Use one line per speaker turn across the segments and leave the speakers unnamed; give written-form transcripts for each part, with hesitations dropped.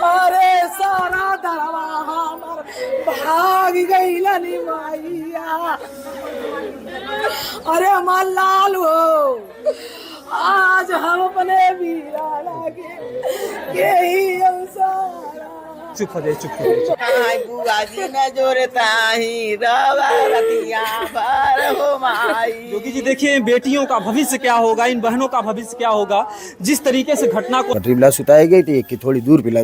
अरे सारा दरवा हमर भाग गई मैया। अरे हमार लाल हो, आज हम अपने वीरा लागे यही अवसर।
चुप हो जाए, चुप हो जाए।
बुआ जी ने जोरता ही रतिया पर हो माई।
योगी जी देखिए, बेटियों का भविष्य क्या होगा, इन बहनों का भविष्य क्या होगा, जिस तरीके से घटना को
पटरी बिला सुताई गई थी, एक की थोड़ी दूर बिला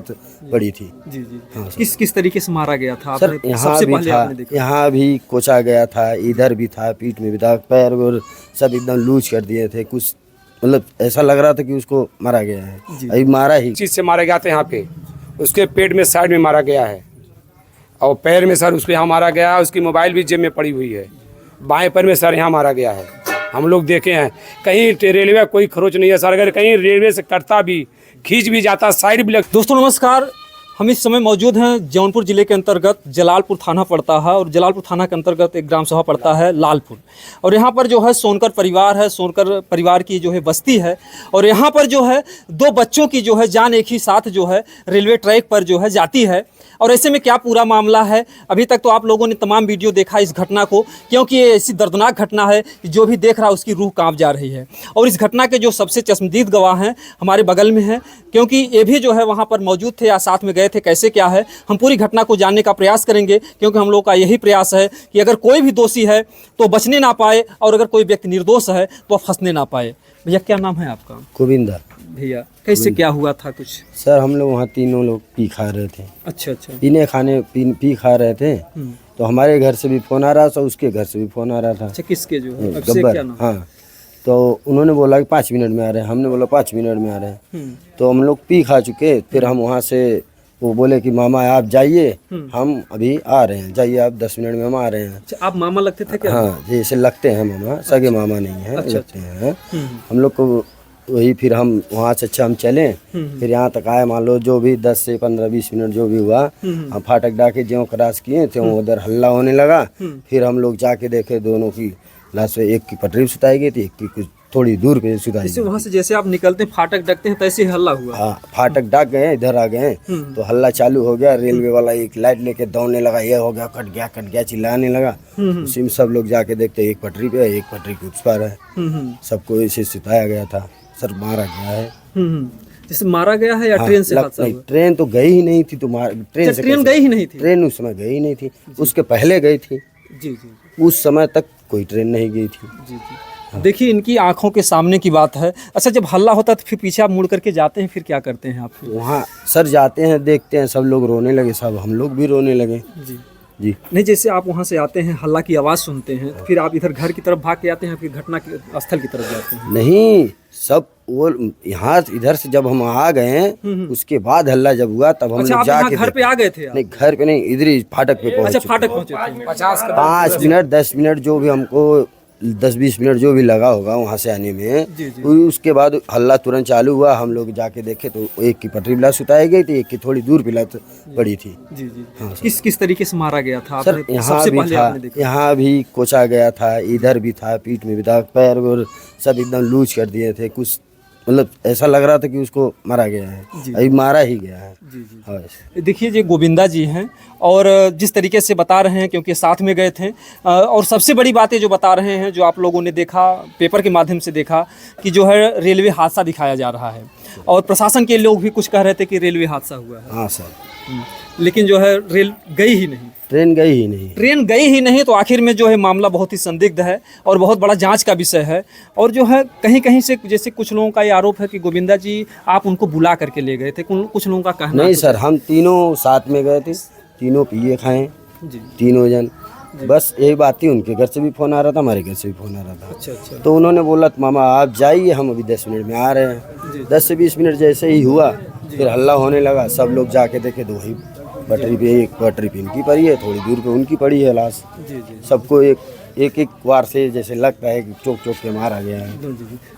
पड़ी थी।
जी जी
हाँ,
किस किस तरीके से मारा गया था?
सर
आपने
यहाँ
सबसे
भी
पहले
था,
आपने देखा?
यहाँ भी कोचा गया था, इधर भी था, पीठ में भी था, पैर और सब एकदम लूज कर दिए थे। कुछ मतलब ऐसा लग रहा था कि उसको मारा गया है, अभी मारा ही
चीज से मारा गया था। यहाँ पे उसके पेट में साइड में मारा गया है और पैर में सर उसको यहाँ मारा गया है। उसकी मोबाइल भी जेब में पड़ी हुई है। बाएं पैर में सर यहाँ मारा गया है। हम लोग देखे हैं, कहीं रेलवे कोई खरोच नहीं है सर, अगर कहीं रेलवे से कटता भी, खींच भी जाता, साइड भी लगता।
दोस्तों नमस्कार, हम इस समय मौजूद हैं जौनपुर जिले के अंतर्गत जलालपुर थाना पड़ता है और जलालपुर थाना के अंतर्गत एक ग्राम सभा पड़ता है लालपुर। और यहाँ पर जो है सोनकर परिवार है, सोनकर परिवार की जो है बस्ती है। और यहाँ पर जो है दो बच्चों की जो है जान एक ही साथ जो है रेलवे ट्रैक पर जो है जाती है। और ऐसे में क्या पूरा मामला है, अभी तक तो आप लोगों ने तमाम वीडियो देखा इस घटना को, क्योंकि ये ऐसी दर्दनाक घटना है कि जो भी देख रहा है उसकी रूह कांप जा रही है। और इस घटना के जो सबसे चश्मदीद गवाह हैं हमारे बगल में हैं, क्योंकि ये भी जो है वहाँ पर मौजूद थे या साथ में गए थे। कैसे क्या है, हम पूरी घटना को जानने का प्रयास करेंगे, क्योंकि हम लोग का यही प्रयास है कि अगर कोई भी दोषी है तो बचने ना पाए और अगर कोई व्यक्ति निर्दोष है तो फंसने ना पाए। भैया क्या नाम है आपका?
गोविंदा।
भैया कैसे क्या हुआ था कुछ?
सर हम लोग वहाँ तीनों लोग पी खा रहे थे।
अच्छा अच्छा।
पी खा रहे थे, तो हमारे घर से भी फोन आ रहा था, उसके घर से भी फोन आ रहा था।
अच्छा, किसके जो है?
गब्बर, हाँ। तो उन्होंने बोला कि 5 मिनट में आ रहे हैं, हमने बोला 5 मिनट में आ रहे हैं। तो हम लोग पी खा चुके, फिर हम वहाँ से वो बोले कि मामा आप जाइए, हम अभी आ रहे हैं, जाइए आप 10 मिनट में हम आ रहे हैं।
अच्छा, आप मामा लगते थे क्या?
हाँ जैसे लगते हैं मामा, सगे मामा नहीं है।
अच्छा,
लगते हैं हम लोग को वही। फिर हम वहाँ से अच्छा हम चले, फिर यहाँ तक आए, मान लो जो भी 10 से 15-20 मिनट जो भी हुआ, हम फाटक डाके ज्यों क्रॉस किए थे उधर हल्ला होने लगा। फिर हम लोग जाके देखे दोनों की लाश, एक की पटरी सुताई गई थी, एक की कुछ थोड़ी दूर पे सुताई गई।
वहाँ से जैसे आप निकलते फाटक डकते हैं तैसे ही हल्ला हुआ?
हाँ, फाटक डाक गए, इधर आ गए तो हल्ला चालू हो गया। रेलवे वाला एक लाइट लेके दौड़ने लगा, ये हो गया, कट गया, चिल्लाने लगा। उसी में सब लोग जाके देखते एक पटरी पे है, एक पटरी के उस पार है। सबको इसे सुताया गया था। सर मारा गया है।
जैसे मारा गया है या ट्रेन से हादसा हुआ?
ट्रेन तो गई ही नहीं थी, तो ट्रेन से
ट्रेन गई ही नहीं थी?
ट्रेन उस समय गई ही नहीं थी, उसके पहले गई थी।
जी जी।
उस समय तक कोई ट्रेन नहीं गई थी।
जी जी। देखिए इनकी आंखों के सामने की बात है। अच्छा, जब हल्ला होता है तो फिर पीछे आप मुड़ करके जाते हैं, फिर क्या करते हैं आप?
वहाँ सर जाते हैं, देखते हैं, सब लोग रोने लगे, सब हम लोग भी रोने लगे।
जी
जी।
नहीं, जैसे आप वहाँ से आते हैं, हल्ला की आवाज़ सुनते हैं, फिर आप इधर घर की तरफ भाग के आते हैं, फिर घटना के स्थल की तरफ जाते हैं?
नहीं, सब वो यहाँ इधर से जब हम आ गए, उसके बाद हल्ला जब हुआ तब हम लोग जाके
घर पे आ गए थे?
नहीं, घर पे नहीं, इधर ही फाटक पे पहुँचे।
अच्छा, फाटक पहुँचे थे।
5 मिनट 10 मिनट जो भी हमको 10-20 मिनट जो भी लगा होगा वहाँ से आने में।
जी जी।
उसके बाद हल्ला तुरंत चालू हुआ, हम लोग जाके देखे तो एक की पटरी बिला सुताई गई थी, एक की थोड़ी दूर बिला पड़ी थी।
जी जी।
हाँ,
किस किस तरीके से मारा गया था?
सर यहाँ भी था, यहाँ भी कोचा गया था, इधर भी था, पीठ में भी था, पैर और सब एकदम लूज कर दिए थे। कुछ मतलब ऐसा लग रहा था कि उसको मारा गया है, अभी मारा ही गया है।
जी जी।
हाँ।
देखिए ये गोविंदा जी हैं और जिस तरीके से बता रहे हैं, क्योंकि साथ में गए थे, और सबसे बड़ी बातें जो बता रहे हैं, जो आप लोगों ने देखा, पेपर के माध्यम से देखा कि जो है रेलवे हादसा दिखाया जा रहा है और प्रशासन के लोग भी कुछ कह रहे थे कि रेलवे हादसा हुआ है।
हाँ सर,
लेकिन जो है रेल गई ही नहीं,
ट्रेन गई ही नहीं।
ट्रेन गई ही नहीं, तो आखिर में जो है मामला बहुत ही संदिग्ध है और बहुत बड़ा जांच का विषय है। और जो है कहीं कहीं से जैसे कुछ लोगों का ये आरोप है कि गोविंदा जी आप उनको बुला करके ले गए थे, कुछ लोगों का कहना
नहीं सर, हम तीनों साथ में गए थे, तीनों पिए खाए
जी।
तीनों जन, बस यही बात थी। उनके घर से भी फोन आ रहा था, हमारे घर से भी फोन आ रहा था।
अच्छा अच्छा।
तो उन्होंने बोला मामा आप जाइए, हम अभी 10 मिनट में आ रहे हैं। 10 से 20 मिनट जैसे ही हुआ, फिर हल्ला होने लगा। सब लोग जाके देखे तो वही पटरी पे, एक पटरी पे इनकी पड़ी है, थोड़ी दूर पे उनकी पड़ी है लाश।
जी जी।
सबको एक वार से जैसे लगता है कि चौक चौक के मारा गया है।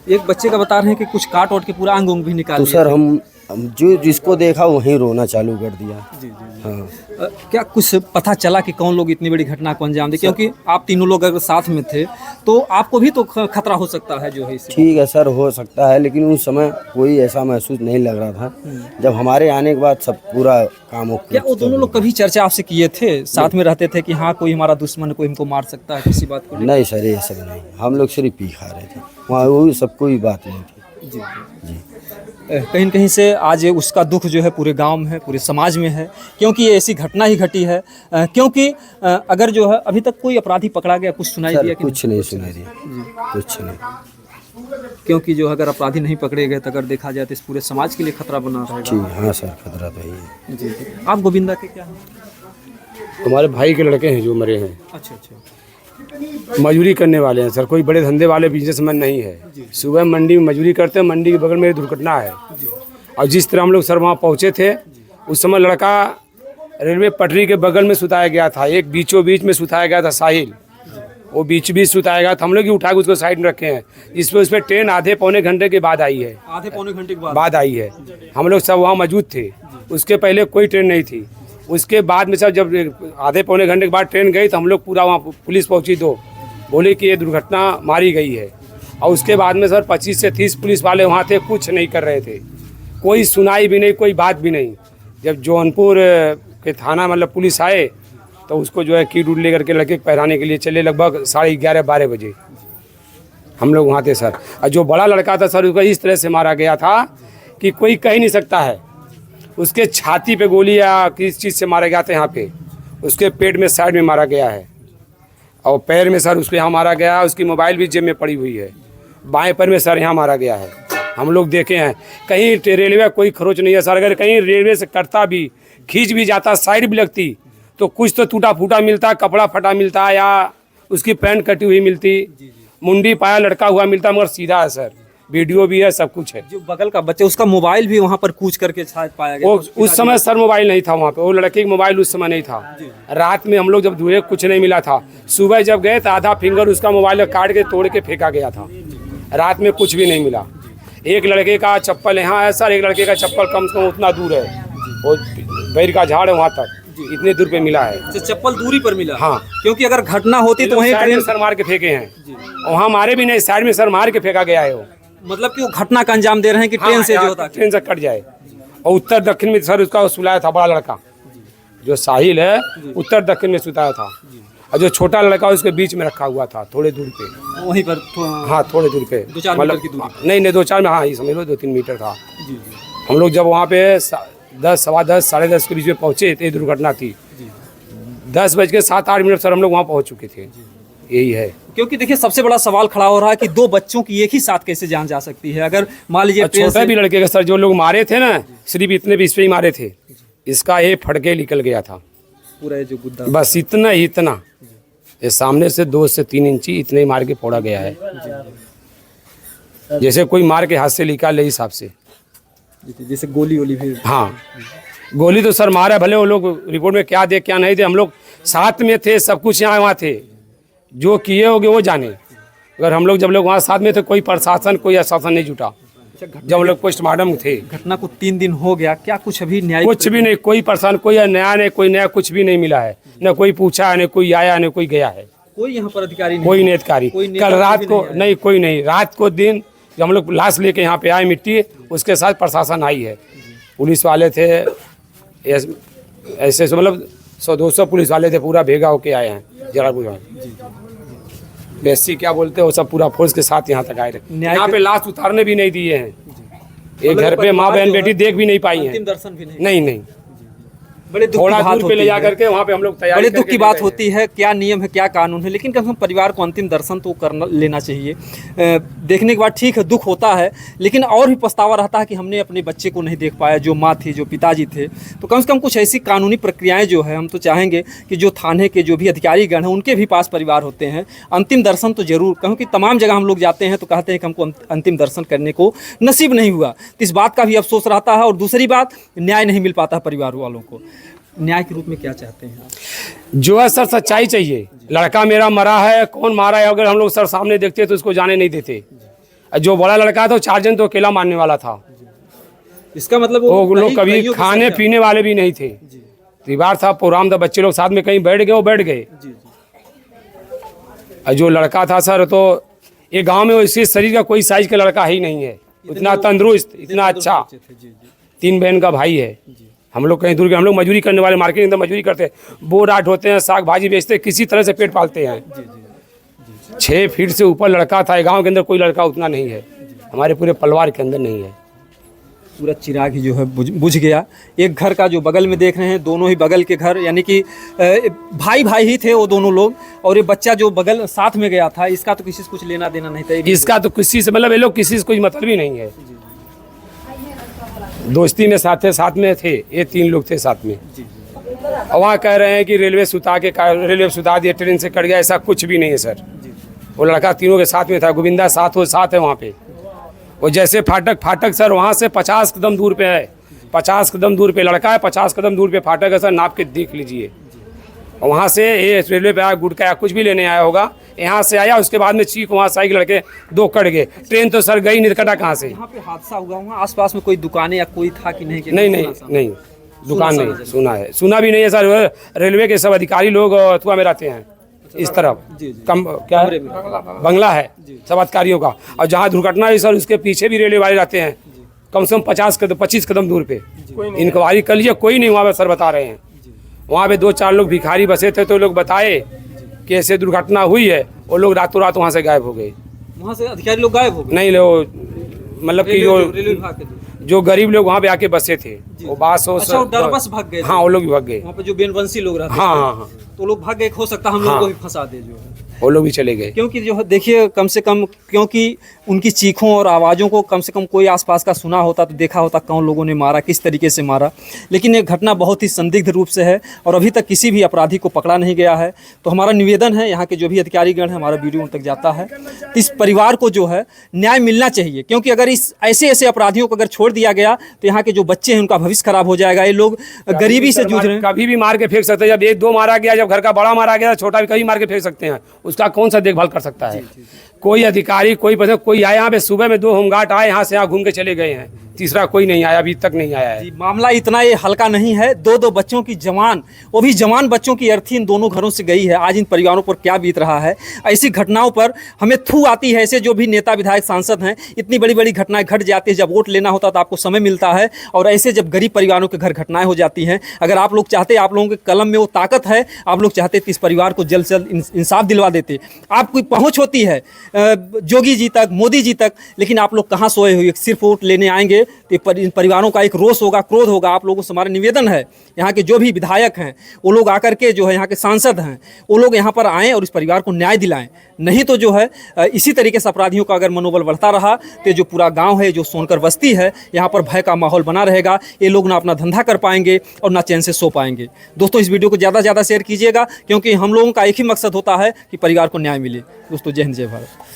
एक बच्चे का बता रहे हैं कि कुछ काट वाट के पूरा अंग उंग भी निकाल
तो सर हम जो जिसको देखा वहीं रोना चालू कर दिया।
जी जी।
हाँ
क्या कुछ पता चला कि कौन लोग इतनी बड़ी घटना को अंजाम दे, क्योंकि आप तीनों लोग अगर साथ में थे तो आपको भी तो खतरा हो सकता है जो है इससे।
ठीक है सर, हो सकता है, लेकिन उस समय कोई ऐसा महसूस नहीं लग रहा था। जब हमारे आने के बाद सब पूरा काम हो
क्या वो दोनों लोग कभी चर्चा आपसे किए थे, साथ में रहते थे कि हाँ कोई हमारा दुश्मन कोई हमको मार सकता है किसी बात को लेकर?
नहीं सर, ये सब नहीं, हम लोग सिर्फ पी खा रहे थे वहाँ, वो सब कोई बात नहीं थी।
जी
जी
कहीं न कहीं से आज उसका दुख जो है पूरे गांव में है, पूरे समाज में है, क्योंकि ये ऐसी घटना ही घटी है। क्योंकि अगर जो है अभी तक कोई अपराधी पकड़ा गया, कुछ सुनाई
सर
दिया कि
कुछ नहीं सुनाई दिया, कुछ नहीं।
क्योंकि जो अगर अपराधी नहीं पकड़े गए तो अगर देखा जाए तो इस पूरे समाज के लिए खतरा बना रहेगा।
जी हाँ सर, खतरा तो ही है।
जी जी। आप गोविंदा के क्या हैं?
हमारे भाई के लड़के हैं जो मरे हैं,
अच्छा अच्छा।
मजदूरी करने वाले हैं सर, कोई बड़े धंधे वाले बिजनेसमैन नहीं है। सुबह मंडी में मजदूरी करते हैं, मंडी के बगल में दुर्घटना है। और जिस तरह हम लोग सर वहाँ पहुँचे थे, उस समय लड़का रेलवे पटरी के बगल में सुताया गया था, एक बीचों बीच में सुताया गया था साहिल, वो बीच बीच सुताया गया था। हम लोग ही उठा के उसको साइड में रखे हैं। उस पर ट्रेन आधे पौने घंटे के बाद आई है,
आधे पौने घंटे के
बाद आई है। हम लोग सब वहाँ मौजूद थे, उसके पहले कोई ट्रेन नहीं थी। उसके बाद में सर जब आधे पौने घंटे के बाद ट्रेन गई तो हम लोग पूरा वहाँ पुलिस पहुँची, तो बोले कि ये दुर्घटना मारी गई है। और उसके बाद में सर 25 से 30 पुलिस वाले वहाँ थे, कुछ नहीं कर रहे थे, कोई सुनाई भी नहीं, कोई बात भी नहीं। जब जौनपुर के थाना मतलब पुलिस आए तो उसको जो है कीट उट लेकर के लड़के पहराने के लिए चले, लगभग 11:30-12 बजे हम लोग वहाँ थे सर। और जो बड़ा लड़का था सर, उसको इस तरह से मारा गया था कि कोई कह नहीं सकता है। उसके छाती पे गोली या किस चीज़ से मारा गया था, यहाँ पे उसके पेट में साइड में मारा गया है, और पैर में सर उसको यहाँ मारा गया है। उसकी मोबाइल भी जेब में पड़ी हुई है, बाएं पैर में सर यहाँ मारा गया है। हम लोग देखे हैं, कहीं रेलवे कोई खरोच नहीं है सर। अगर कहीं रेलवे से कटता भी, खींच भी जाता, साइड भी लगती तो कुछ तो टूटा फूटा मिलता, कपड़ा फटा मिलता, या उसकी पैंट कटी हुई मिलती, मुंडी पाया लटका हुआ मिलता, मगर सीधा है सर, वीडियो भी है, सब कुछ है।
जो बगल का बच्चा, उसका मोबाइल भी वहाँ पर कूच करके शायद पाया गया।
वो उस समय सर मोबाइल नहीं था वहाँ पे, वो लड़के का मोबाइल उस समय नहीं था। रात में हम लोग जब धुए कुछ नहीं मिला था, सुबह जब गए तो आधा फिंगर उसका मोबाइल काट के तोड़ के फेंका गया था। रात में कुछ भी नहीं मिला। एक लड़के का चप्पल यहाँ है सर, एक लड़के का चप्पल कम से कम उतना दूर है, वो बैर का झाड़ है वहाँ तक, इतने दूर पे मिला है।
तो चप्पल दूरी पर मिला?
हाँ,
क्योंकि अगर घटना होती तो वहीं
ट्रेन सर मार के फेंके हैं, वहाँ मारे भी नहीं, साइड में सर मार के फेंका गया है वो।
मतलब कि वो घटना का अंजाम दे रहे हैं कि ट्रेन से जो होता है,
ट्रेन से कट जाए। और उत्तर दक्षिण में सर उसका सुलाया था, बड़ा लड़का जो साहिल है उत्तर दक्षिण में सुताया था, और जो छोटा लड़का उसके बीच में रखा हुआ था, थोड़े दूर पे,
वहीं पर
हाँ थोड़े दूर पे,
2-4 मीटर की दूरी।
नहीं 2-4 में, हाँ ये समझ लो 2-3 मीटर था। हम लोग जब वहाँ पे 10, सवा 10, साढ़े 10 के बीच में पहुँचे थे, दुर्घटना थी। 10:07-8 सर हम लोग वहाँ पहुँच चुके थे। यही है,
क्योंकि देखिए सबसे बड़ा सवाल खड़ा हो रहा है कि 2 बच्चों की एक ही साथ कैसे जान जा सकती है। अगर मान लीजिए
छोटा भी लड़के का सर, जो लोग मारे थे ना, सिर्फ इतने भी इस पे ही मारे थे, इसका ये फटके निकल गया था
पूरा जो गुद्दा,
बस इतना ही, इतना ये सामने से 2 से 3 इंची इतने ही मार के फोड़ा गया है, जैसे कोई मार के हाथ से निकाल ले हिसाब से,
जैसे गोली वोली भी।
हाँ गोली तो सर मारा, भले वो लोग रिपोर्ट में क्या दे क्या नहीं दे, हम लोग साथ में थे, सब कुछ यहाँ वहाँ थे, जो किए होगे वो जाने। अगर हम लोग जब लोग वहाँ साथ में थे, कोई प्रशासन कोई आश्वासन नहीं जुटा। जब हम लोग पोस्टमार्टम थे,
घटना को 3 दिन हो गया, क्या कुछ अभी न्याय?
कुछ भी नहीं, कोई प्रशासन, कोई नया नहीं, कोई नया कुछ भी नहीं मिला है, न कोई पूछा है, न कोई आया, न कोई गया है,
कोई यहाँ पर अधिकारी नहीं,
कोई नहीं अधिकारी। कल रात को नहीं, कोई नहीं, रात को दिन जब हम लोग लाश लेके यहाँ पे आए मिट्टी, उसके साथ प्रशासन आई है, पुलिस वाले थे, ऐसे मतलब 100-200 पुलिस वाले थे, पूरा भेगा होके आए हैं जलालपुर में। बेसी क्या बोलते हैं, वो सब पूरा फोर्स के साथ यहाँ तक आए रहे। यहाँ पे लाश उतारने भी नहीं दिए हैं, एक घर पे माँ बहन बेटी देख भी नहीं पाई हैं,
दर्शन भी
नहीं।
बड़े दुख
थोड़ा
की बात
दूर पे ले जा करके वहाँ पे हम लोग तैयारी,
बड़े दुख की बात होती है, क्या नियम है क्या कानून है, लेकिन कम से कम परिवार को अंतिम दर्शन तो करना लेना चाहिए। देखने के बाद ठीक है, दुख होता है, लेकिन और भी पछतावा रहता है कि हमने अपने बच्चे को नहीं देख पाया, जो माँ थी, जो पिताजी थे। तो कम से कम कुछ ऐसी कानूनी प्रक्रियाएँ जो है, हम तो चाहेंगे कि जो थाने के जो भी अधिकारीगण हैं उनके भी पास परिवार होते हैं, अंतिम दर्शन तो जरूर, क्योंकि तमाम जगह हम लोग जाते हैं तो कहते हैं कि हमको अंतिम दर्शन करने को नसीब नहीं हुआ, तो इस बात का भी अफसोस रहता है। और दूसरी बात, न्याय नहीं मिल पाता परिवार वालों को। न्याय के रूप में क्या चाहते हैं आप?
जो है सर सच्चाई चाहिए। लड़का मेरा मरा है, कौन मारा है, अगर हम लोग सर सामने देखते तो उसको जाने नहीं देते। जो बड़ा लड़का था 4 जन तो अकेला मारने वाला था,
इसका मतलब
वो लोग कभी
कईयों की
खाने
संख्या-
पीने वाले भी नहीं थे। त्योहार था, प्रोग्राम था, बच्चे लोग साथ में कहीं बैठ गए, वो बैठ गए।
जी, जी।
और जो लड़का था सर, तो ये गांव में वैसे शरीर का कोई साइज का लड़का ही नहीं है, इतना तंदुरुस्त, इतना अच्छा।
बच्चे थे, जी, जी।
3 बहन का भाई है। हम लोग कहीं दूर के, हम लोग मजदूरी करने वाले, मार्केट के अंदर मजदूरी करते हैं, बोर आट होते हैं, साग भाजी बेचते हैं, किसी तरह से पेट पालते हैं। 6 फीट से ऊपर लड़का था। गांव के अंदर कोई लड़का उतना नहीं है, हमारे पूरे परिवार के अंदर नहीं है।
पूरा चिराग ही जो है बुझ गया। एक घर का जो बगल में देख रहे हैं, दोनों ही बगल के घर, यानी कि भाई भाई ही थे वो दोनों लोग। और ये बच्चा जो बगल साथ में गया था, इसका तो किसी से कुछ लेना देना नहीं था।
इसका तो किसी से मतलब, ये लोग किसी से कोई मतलब ही नहीं है। दोस्ती में साथ में थे, ये 3 लोग थे साथ में। और वहाँ कह रहे हैं कि रेलवे सुता दिया, ट्रेन से कट गया, ऐसा कुछ भी नहीं है सर। वो लड़का तीनों के साथ में था, गोविंदा साथ है वहाँ पे। वो जैसे फाटक सर वहाँ से 50 कदम दूर पे है, 50 कदम दूर पे लड़का है, 50 कदम दूर पे फाटक है सर, नाप के देख लीजिए। और वहाँ से ये रेलवे पे आया, गुटका या कुछ भी लेने आया होगा, यहाँ से आया, उसके बाद में चीख वहाँ साइकिल लड़के 2 कट गए। ट्रेन तो सर गई नहीं, कटा कहाँ से।
यहाँ पे हादसा हुआ, वहाँ आसपास में कोई दुकानें या कोई था कि नहीं?
नहीं, दुकान नहीं, सुना भी नहीं है सर। रेलवे के सब अधिकारी लोग अथुआ में रहते हैं, इस तरफ कम क्या है, बंगला है सब अधिकारियों का। और जहाँ दुर्घटना हुई सर, उसके पीछे भी रेलवे वाले रहते हैं, कम से कम 25 कदम दूर पे। इंक्वायरी कर लीजिए, कोई नहीं वहाँ पे सर, बता रहे हैं। वहाँ पे 2-4 लोग भिखारी बसे थे, तो लोग बताए कि ऐसे दुर्घटना हुई है, वो लोग रातों रात वहाँ से गायब हो गए।
वहाँ से अधिकारी लोग गायब हो गए?
नहीं, मतलब कि
रेलवे विभाग के
जो गरीब लोग वहाँ पे आके बसे थे, वो
अच्छा, डरबस भाग गए?
हाँ, वो लोग भी भाग गए।
वहाँ पे जो बेनवंशी लोग रहते
हाँ,
तो लोग भाग गए। हो सकता है हम लोगों को भी फंसा दे, जो है
वो लोग भी चले गए।
क्योंकि जो है देखिए, कम से कम क्योंकि उनकी चीखों और आवाज़ों को कम से कम कोई आसपास का सुना होता तो देखा होता कौन लोगों ने मारा, किस तरीके से मारा। लेकिन ये घटना बहुत ही संदिग्ध रूप से है और अभी तक किसी भी अपराधी को पकड़ा नहीं गया है। तो हमारा निवेदन है, यहाँ के जो भी अधिकारीगण हैं, हमारा वीडियो उन तक जाता है, तो इस परिवार को जो है न्याय मिलना चाहिए। क्योंकि अगर इस ऐसे अपराधियों को अगर छोड़ दिया गया तो यहाँ के जो बच्चे हैं उनका भविष्य खराब हो जाएगा। ये लोग गरीबी से जूझ रहे हैं,
कभी भी मार के फेंक सकते हैं। जब 1-2 मारा गया, जब घर का बड़ा मारा गया, छोटा भी कभी मार के फेंक सकते हैं। उसका कौन सा देखभाल कर सकता है? कोई अधिकारी, कोई आया यहाँ पे, सुबह में 2 होमगार्ड आए, यहाँ से यहाँ घूम के चले गए हैं, तीसरा कोई नहीं आया, अभी तक नहीं आया है।
मामला इतना ये हल्का नहीं है। 2 बच्चों की जवान, वो भी जवान बच्चों की अर्थी इन दोनों घरों से गई है। आज इन परिवारों पर क्या बीत रहा है। ऐसी घटनाओं पर हमें थू आती है। ऐसे जो भी नेता विधायक सांसद हैं, इतनी बड़ी बड़ी घटनाएं घट जाती है। जब वोट लेना होता तो आपको समय मिलता है, और ऐसे जब गरीब परिवारों के घर घटनाएं हो जाती हैं, अगर आप लोग चाहते, आप लोगों के कलम में वो ताकत है, आप लोग चाहते तो इस परिवार को जल्द से जल्द इंसाफ दिलवा देते। आपकी पहुँच होती है जोगी जी तक, मोदी जी तक, लेकिन आप लोग कहाँ सोए हुए? सिर्फ वोट लेने आएंगे तो इन परिवारों का एक रोष होगा, क्रोध होगा। आप लोगों से हमारा निवेदन है, यहाँ के जो भी विधायक हैं वो लोग आकर के, जो है यहाँ के सांसद हैं, वो लोग यहाँ पर आएँ और इस परिवार को न्याय दिलाएं। नहीं तो जो है इसी तरीके से अपराधियों का अगर मनोबल बढ़ता रहा तो जो पूरा गांव है, जो सोनकर बस्ती है, यहाँ पर भय का माहौल बना रहेगा। ये लोग ना अपना धंधा कर पाएंगे और ना चैन से सो पाएंगे। दोस्तों, इस वीडियो को ज़्यादा से ज़्यादा शेयर कीजिएगा, क्योंकि हम लोगों का एक ही मकसद होता है कि परिवार को न्याय मिले। दोस्तों, जय हिंद, जय भारत।